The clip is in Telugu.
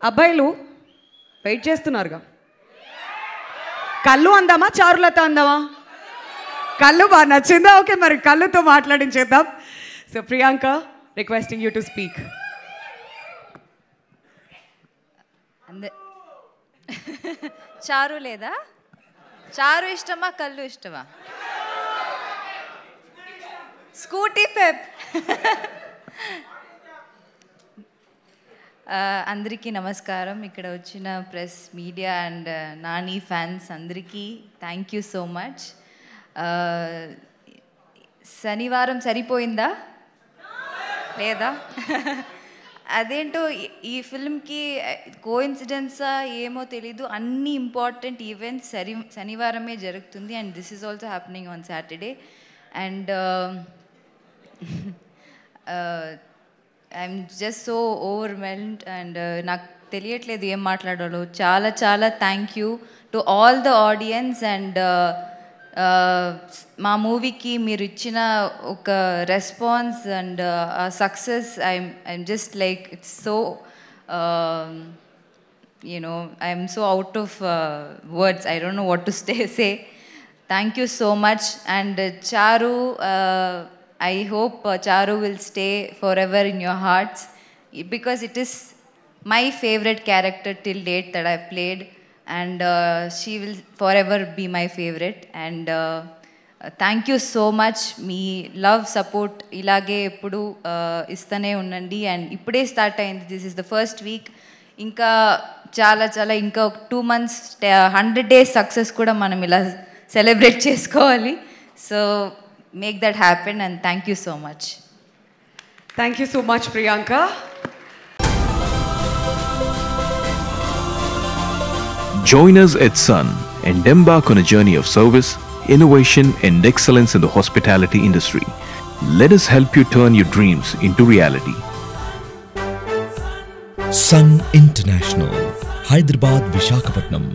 అబ్బాయిలు వెయిట్ చేస్తున్నారుగా. కళ్ళు అందామా చారులతో అందామా? కళ్ళు బాగా నచ్చిందా? ఓకే, మరి కళ్ళుతో మాట్లాడించేద్దాం. So Priyanka, requesting you to speak. చారు లేదా? చారు ఇష్టమా కళ్ళు ఇష్టమా? Scooty Pep. అందరికీ నమస్కారం. ఇక్కడ వచ్చిన press, media and Nani fans thank థ్యాంక్ యూ సో మచ్. శనివారం సరిపోయిందా లేదా? అదేంటో ఈ ఫిల్మ్కి కోఇన్సిడెన్సా ఏమో తెలీదు, అన్ని ఇంపార్టెంట్ ఈవెంట్స్ శనివారమే జరుగుతుంది. And this is also happening on Saturday. And I'm just so overwhelmed and నాకు తెలియట్లేదు ఏం మాట్లాడాలో. చాలా చాలా thank you to all the audience. And మా మూవీకి మీరు ఇచ్చిన ఒక response and success, I'm just like it's so you know I'm so out of words. I don't know what to say. Thank so much much. And చారు, I hope Charu will stay forever in your hearts because it is my favorite character till date that I've played, and she will forever be my favorite. And thank you so much. Me love support ilage eppudu istane unnandi. And ippude start ayindi. This is the first week. Inka chala inka 2 months 100 days success kuda manam ila celebrate chesukovali. So make that happen, and thank you so much. Thank you so much, Priyanka. Join us at Sun and embark on a journey of service, innovation and excellence in the hospitality industry. Let us help you turn your dreams into reality. Sun International, Hyderabad, Visakhapatnam.